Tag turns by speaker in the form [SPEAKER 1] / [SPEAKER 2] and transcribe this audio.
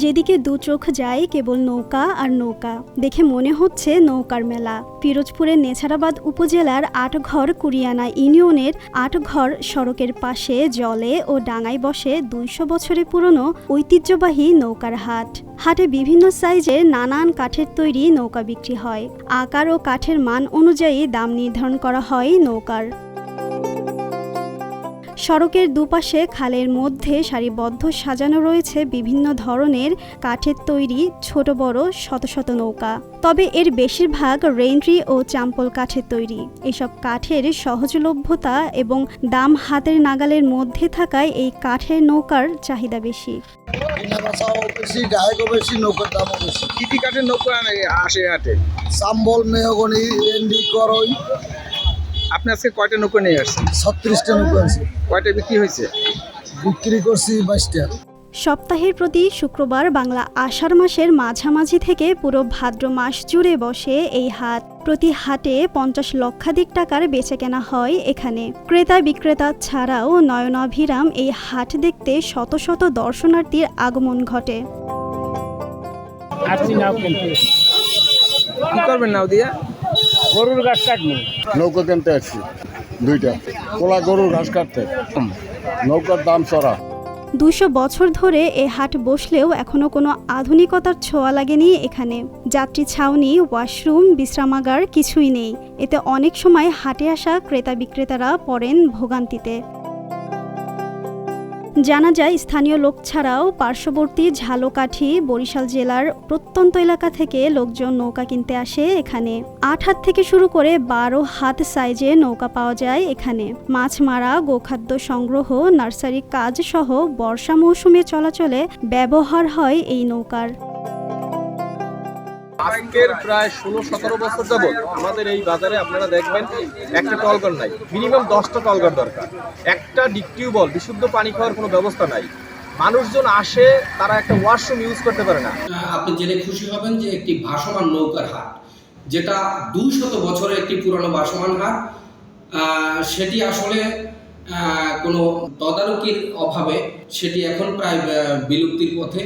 [SPEAKER 1] যেদিকে দু চোখ যায় কেবল নৌকা আর নৌকা, দেখে মনে হচ্ছে নৌকার মেলা। পিরোজপুরের নেছারাবাদ উপজেলার আটঘর কুরিয়ানা ইউনিয়নের আটঘর সড়কের পাশে জলে ও ডাঙায় বসে ২০০ বছরের পুরনো ঐতিহ্যবাহী নৌকার হাট। হাটে বিভিন্ন সাইজের নানান কাঠের তৈরি নৌকা বিক্রি হয়। আকার ও কাঠের মান অনুযায়ী দাম নির্ধারণ করা হয় নৌকার। সড়কের দুপাশে খালের মধ্যে সারিবদ্ধ সাজানো রয়েছে বিভিন্ন ধরনের কাঠের তৈরি ছোট বড় শত শত নৌকা। তবে এর বেশিরভাগ রেইনট্রি ও চাম্পল কাঠের তৈরি। এসব কাঠের সহজলভ্যতা এবং দাম হাতের নাগালের মধ্যে থাকায় এই কাঠের নৌকার চাহিদা বেশি।
[SPEAKER 2] নৌকার দামও বেশি।
[SPEAKER 3] কি কাঠের নৌকা আসে হাটে?
[SPEAKER 2] চাম্বল, মেহগনি, এন্ডি, করই।
[SPEAKER 3] আপনি আজকে কয়টা নৌকা নিয়ে আসছেন?
[SPEAKER 2] 36টা নৌকা আছে।
[SPEAKER 3] কয়টা বিক্রি হয়েছে?
[SPEAKER 2] বিক্রি করছি 22টা।
[SPEAKER 1] সপ্তাহের প্রতি শুক্রবার বাংলা আষাঢ় মাসের মাঝামাঝি থেকে পুরো ভাদ্র মাস জুড়ে বসে এই হাট। প্রতি হাটে 50 লক্ষাধিক টাকার বেচাকেনা হয় এখানে। ক্রেতা বিক্রেতা ছাড়াও নয়নাভিরাম এই হাট দেখতে শত শত দর্শনার্থীর আগমন ঘটে।
[SPEAKER 3] কি করবেন নাও দিয়া?
[SPEAKER 4] গরুর ঘাস কাটনি।
[SPEAKER 5] নৌকা কিনতে আসছি 2টা, কোলা গরুর ঘাস কাটতে। নৌকার দাম চড়া।
[SPEAKER 1] 200 বছর ধরে এ হাট বসলেও এখনো কোনো আধুনিকতার ছোঁয়া লাগেনি এখানে। যাত্রী ছাউনি, ওয়াশরুম, বিশ্রামাগার কিছুই নেই। এতে অনেক সময় হাটে আসা ক্রেতা বিক্রেতারা পড়েন ভোগান্তিতে। জানা যায় স্থানীয় লোক ছাড়াও পার্শ্ববর্তী ঝালকাঠি, বরিশাল জেলার প্রত্যন্ত এলাকা থেকে লোকজন নৌকা কিনতে আসে এখানে। 8 হাত থেকে শুরু করে 12 হাত সাইজে নৌকা পাওয়া যায় এখানে। মাছ মারা, গোখাদ্য সংগ্রহ, নার্সারি কাজ সহ বর্ষা মৌসুমে চলাচলে ব্যবহার হয় এই নৌকার।
[SPEAKER 3] আজকের প্রায় 16-17 বছর যাবত আমাদের এই বাজারে আপনারা দেখবেন একটা টলঘর নাই, মিনিমাম 10টা টলঘর দরকার। একটা ডিপ টিউবওয়েল, বিশুদ্ধ পানি খাওয়ার কোনো ব্যবস্থা নাই। মানুষজন আসে, তারা একটা ওয়াশরুম ইউজ করতে পারে না।
[SPEAKER 6] আপনি জেনে খুশি হবেন যে একটি ভাসমান নৌকার হাট, যেটা 200 বছরের একটি পুরনো ভাসমান হাট, সেটি আসলে কোনো তদারকির অভাবে সেটি এখন প্রায় বিলুপ্তির পথে।